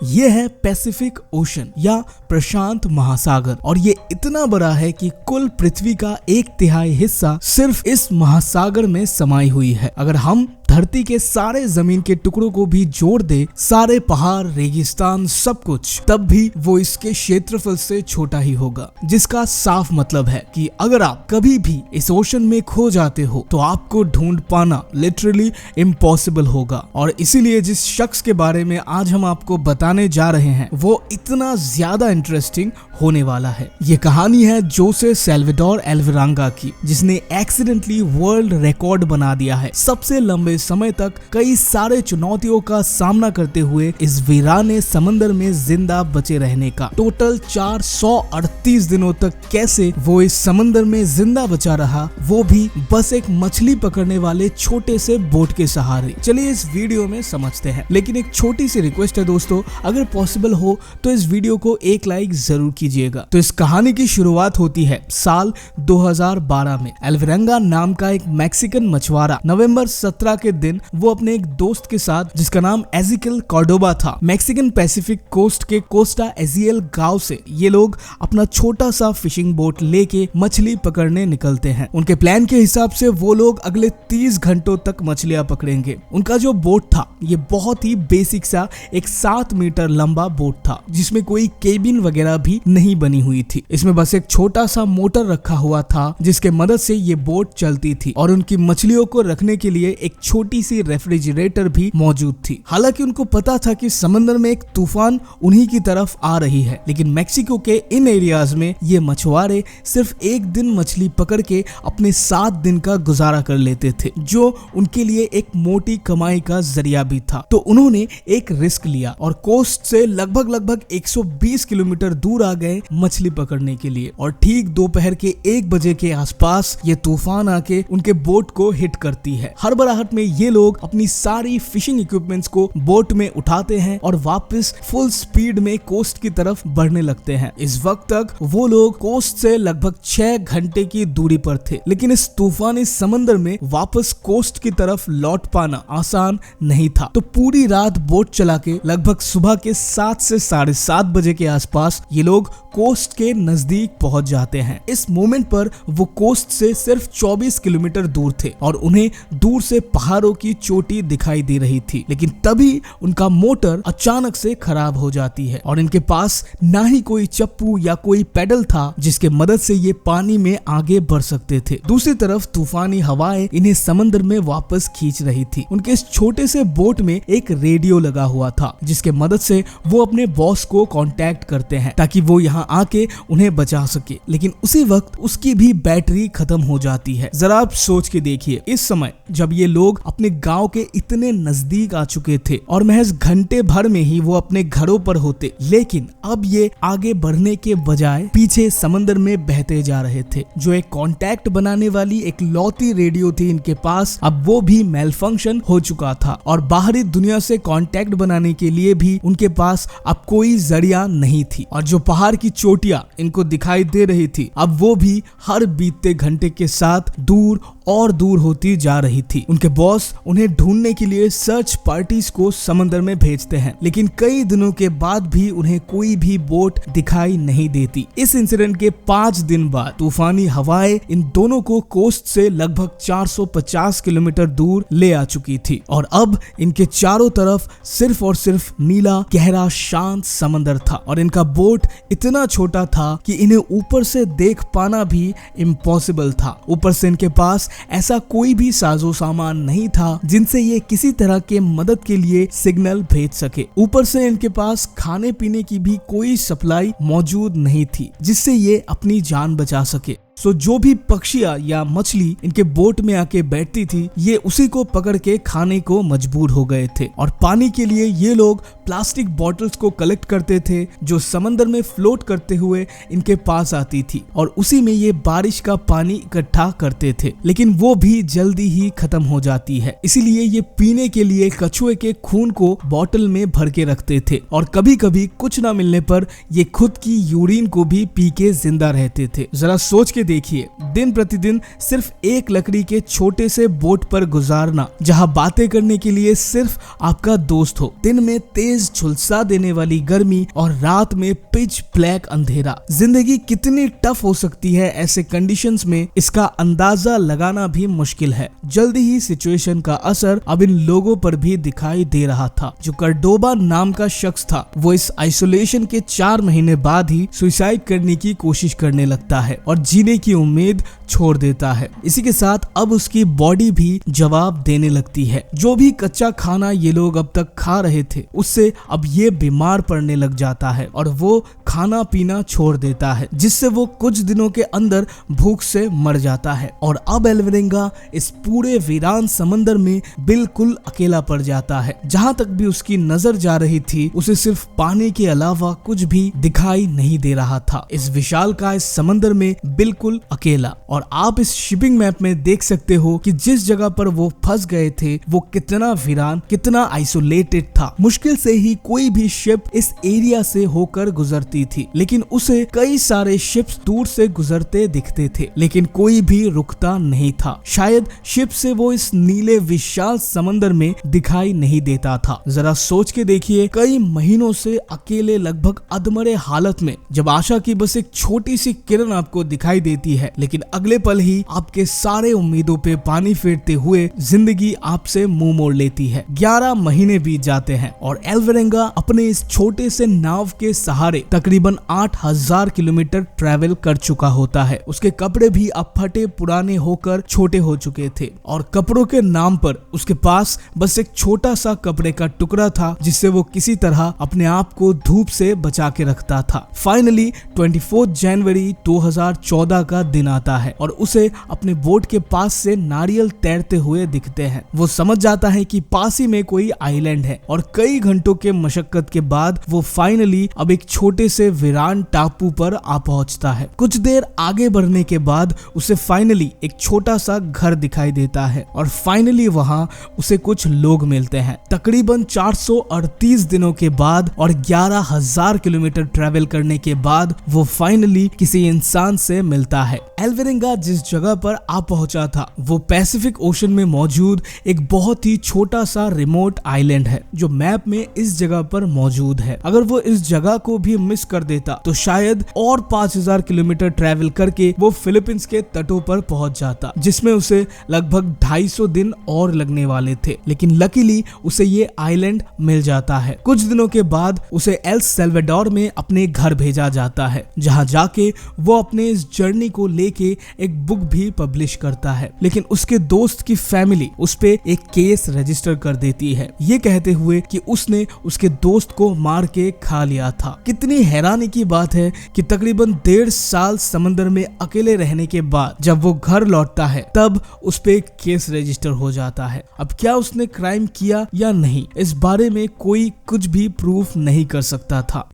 ये है Pacific ocean या प्रशांत महासागर और ये इतना बड़ा है कि कुल पृथ्वी का 1/3 हिस्सा सिर्फ इस महासागर में समाई हुई है। अगर हम धरती के सारे जमीन के टुकड़ों को भी जोड़ दे, सारे पहाड़, रेगिस्तान, सब कुछ, तब भी वो इसके क्षेत्रफल से छोटा ही होगा। जिसका साफ मतलब है कि अगर आप कभी भी इस ओशन में खो जाते हो तो आपको ढूंढ पाना लिटरली इम्पॉसिबल होगा। और इसीलिए जिस शख्स के बारे में आज हम आपको बताने जा रहे हैं वो इतना ज्यादा इंटरेस्टिंग होने वाला है। ये कहानी है जोसे सल्वाडोर अल्वारेंगा की, जिसने एक्सीडेंटली वर्ल्ड रिकॉर्ड बना दिया है सबसे लंबे समय तक कई सारे चुनौतियों का सामना करते हुए इस वीराने समंदर में जिंदा बचे रहने का। टोटल 438 दिनों तक कैसे वो इस समंदर में जिंदा बचा रहा, वो भी बस एक मछली पकड़ने वाले छोटे से बोट के सहारे। चलिए इस वीडियो में समझते हैं, लेकिन एक छोटी सी रिक्वेस्ट है दोस्तों, अगर पॉसिबल हो तो इस वीडियो को एक लाइक जरूर कीजिएगा। तो इस कहानी की शुरुआत होती है साल 2012 में। अल्वारेंगा नाम का एक मैक्सिकन मछुआरा नवंबर 17 के दिन वो अपने एक दोस्त के साथ, जिसका नाम एजिकिल कॉर्डोबा था, मैक्सिकन पैसिफिक कोस्ट के कोस्टा एजियल गांव से ये लोग अपना छोटा सा फिशिंग बोट लेके मछली पकड़ने निकलते हैं। उनके प्लान के हिसाब से वो लोग अगले 30 घंटों तक मछलियां पकड़ेंगे। उनका जो बोट था ये बहुत ही बेसिक सा एक 7 मीटर लंबा बोट था, जिसमें कोई केबिन वगैरह भी नहीं बनी हुई थी। इसमें बस एक छोटा सा मोटर रखा हुआ था जिसके मदद से ये बोट चलती थी और उनकी मछलियों को रखने के लिए एक छोटी सी रेफ्रिजरेटर भी मौजूद थी। हालांकि उनको पता था कि समंदर में एक तूफान उन्हीं की तरफ आ रही है, लेकिन मेक्सिको के इन एरियाज में ये मछुआरे सिर्फ एक दिन मछली पकड़ के अपने 7 दिन का गुजारा कर लेते थे, जो उनके लिए एक मोटी कमाई का जरिया भी था। तो उन्होंने एक रिस्क लिया और कोस्ट से लगभग 120 किलोमीटर दूर आ गए मछली पकड़ने के लिए। और ठीक दोपहर के 1 बजे के आसपास ये तूफान आके उनके बोट को हिट करती है। हड़बड़ाहट में ये लोग अपनी सारी फिशिंग इक्विपमेंट्स को बोट में उठाते हैं और वापस फुल स्पीड में कोस्ट की तरफ बढ़ने लगते हैं। इस वक्त तक वो लोग कोस्ट से लगभग 6 घंटे की दूरी पर थे, लेकिन इस तूफानी समंदर में वापस कोस्ट की तरफ लौट पाना आसान नहीं था। तो पूरी रात बोट चला के लगभग सुबह के 7 से 7:30 बजे के आसपास ये लोग कोस्ट के नजदीक पहुंच जाते हैं। इस मोमेंट पर वो कोस्ट से सिर्फ 24 किलोमीटर दूर थे और उन्हें दूर से पहाड़ों की चोटी दिखाई दे रही थी। लेकिन तभी उनका मोटर अचानक से खराब हो जाती है और इनके पास ना ही कोई चप्पू या कोई पैडल था जिसके मदद से ये पानी में आगे बढ़ सकते थे। दूसरी तरफ तूफानी हवाएं इन्हें समंदर में वापस खींच रही थी। उनके इस छोटे से बोट में एक रेडियो लगा हुआ था जिसके मदद से वो अपने बॉस को कांटेक्ट करते हैं ताकि वो यहाँ आके उन्हें बचा सके। लेकिन उसी वक्त उसकी भी बैटरी खत्म हो जाती है। जरा आप सोच के देखिए, इस समय जब ये लोग अपने गांव के इतने नजदीक आ चुके थे और महज घंटे भर में ही वो अपने घरों पर होते, लेकिन अब ये आगे बढ़ने के बजाय पीछे समंदर में बहते जा रहे थे। जो एक कांटेक्ट बनाने वाली एक लौती रेडियो थी इनके पास, अब वो भी मेल फंक्शन हो चुका था और बाहरी दुनिया से कांटेक्ट बनाने के लिए भी उनके पास अब कोई जरिया नहीं थी। और जो पहाड़ की चोटियां इनको दिखाई दे रही थी, अब वो भी हर बीतते घंटे के साथ दूर और दूर होती जा रही थी। उनके बॉस उन्हें ढूंढने के लिए सर्च पार्टीज को समंदर में भेजते हैं, लेकिन कई दिनों के बाद भी उन्हें कोई भी बोट दिखाई नहीं देती। इस इंसिडेंट के 5 दिन बाद तूफानी हवाएं इन दोनों को कोस्ट से लगभग 450 किलोमीटर दूर ले आ चुकी थी और अब इनके चारों तरफ सिर्फ और सिर्फ नीला गहरा शांत समंदर था और इनका बोट इतना छोटा था कि इन्हें ऊपर से देख पाना भी इम्पॉसिबल था। ऊपर से इनके पास ऐसा कोई भी साजो सामान नहीं था जिनसे ये किसी तरह के मदद के लिए सिग्नल भेज सके। ऊपर से इनके पास खाने पीने की भी कोई सप्लाई मौजूद नहीं थी जिससे ये अपनी जान बचा सके। सो जो भी पक्षियां या मछली इनके बोट में आके बैठती थी, ये उसी को पकड़ के खाने को मजबूर हो गए थे। और पानी के लिए ये लोग प्लास्टिक बॉटल्स को कलेक्ट करते थे जो समंदर में फ्लोट करते हुए इनके पास आती थी और उसी में ये बारिश का पानी इकट्ठा करते थे, लेकिन वो भी जल्दी ही खत्म हो जाती है। इसीलिए ये पीने के लिए कछुए के खून को बॉटल में भर के रखते थे और कभी कभी कुछ ना मिलने पर ये खुद की यूरिन को भी पी के जिंदा रहते थे। जरा सोच के देखिए, दिन प्रतिदिन सिर्फ एक लकड़ी के छोटे से बोट पर गुजारना, जहां बातें करने के लिए सिर्फ आपका दोस्त हो, दिन में तेज झुलसा देने वाली गर्मी और रात में पिच ब्लैक अंधेरा। जिंदगी कितनी टफ हो सकती है ऐसे कंडीशंस में, इसका अंदाजा लगाना भी मुश्किल है। जल्दी ही सिचुएशन का असर अब इन लोगों पर भी दिखाई दे रहा था। जो कर्डोबा नाम का शख्स था, वो इस आइसोलेशन के 4 महीने बाद ही सुसाइड करने की कोशिश करने लगता है और जीने की उम्मीद छोड़ देता है। इसी के साथ अब उसकी बॉडी भी जवाब देने लगती है। जो भी कच्चा खाना ये लोग अब तक खा रहे थे, उससे अब ये बीमार पड़ने लग जाता है और वो खाना पीना छोड़ देता है, जिससे वो कुछ दिनों के अंदर भूख से मर जाता है। और अब एल्वरेंगा इस पूरे वीरान समंदर में बिल्कुल अकेला पड़ जाता है। जहां तक भी उसकी नजर जा रही थी, उसे सिर्फ पानी के अलावा कुछ भी दिखाई नहीं दे रहा था। इस विशालकाय समंदर में बिल्कुल अकेला। और आप इस शिपिंग मैप में देख सकते हो कि जिस जगह पर वो फंस गए थे, वो कितना वीरान, कितना आइसोलेटेड था। मुश्किल से ही कोई भी शिप इस एरिया से होकर गुजरती थी, लेकिन उसे कई सारे शिप्स दूर से गुजरते दिखते थे, लेकिन कोई भी रुकता नहीं था। शायद शिप से वो इस नीले विशाल समंदर में दिखाई नहीं देता था। जरा सोच के देखिए, कई महीनों से अकेले, लगभग अधमरे हालत में, जब आशा की बस एक छोटी सी किरण आपको दिखाई देती है, लेकिन अगले पल ही आपके सारे उम्मीदों पे पानी फेरते हुए जिंदगी आपसे मुंह मोड़ लेती है। 11 महीने बीत जाते हैं और एल्वरेंगा अपने इस छोटे से नाव के सहारे तकरीबन 8000 किलोमीटर ट्रैवल कर चुका होता है। उसके कपड़े भी अब फटे पुराने होकर छोटे हो चुके थे और कपड़ों के नाम पर उसके पास बस एक छोटा सा कपड़े का टुकड़ा था, जिससे वो किसी तरह अपने आप को धूप से बचा के रखता था। फाइनली 24 जनवरी 2014 का दिन आता है और उसे अपने बोट के पास से नारियल तैरते हुए दिखते हैं। वो समझ जाता है कि पास ही में कोई आइलैंड है और कई घंटों के मशक्कत के बाद वो फाइनली अब एक छोटे से वीरान टापू पर आ पहुंचता है। कुछ देर आगे बढ़ने के बाद उसे फाइनली एक छोटा सा घर दिखाई देता है और फाइनली वहां उसे कुछ लोग मिलते हैं। तकरीबन 438 दिनों के बाद और 11,000 किलोमीटर ट्रैवल करने के बाद वो फाइनली किसी इंसान से मिलता है। एल्वरेंगा जिस जगह पर आ पहुंचा था, वो पैसिफिक ओशन में मौजूद एक बहुत ही छोटा सा रिमोट आइलैंड है, जो मैप में इस जगह पर मौजूद है। अगर वो इस जगह को भी मिस कर देता तो शायद और 5000 किलोमीटर ट्रैवल करके वो फिलीपींस के तटों पर पहुंच जाता, जिसमें उसे लगभग 250 दिन और लगने वाले थे। लेकिन लकीली उसे ये आइलैंड मिल जाता है। कुछ दिनों के बाद उसे एल सल्वाडोर में अपने घर भेजा जाता है, जहां जाके वो अपने इस जर्नी को लेके एक बुक भी पब्लिश करता है। लेकिन उसके दोस्त की फैमिली उस पे एक केस रजिस्टर कर देती है, ये कहते हुए कि उसने उसके दोस्त को मार के खा लिया था। कितनी हैरानी की बात है कि तकरीबन 1.5 साल समंदर में अकेले रहने के बाद जब वो घर लौटता है, तब उस पे एक केस रजिस्टर हो जाता है। अब क्या उसने क्राइम किया या नहीं, इस बारे में कोई कुछ भी प्रूफ नहीं कर सकता था।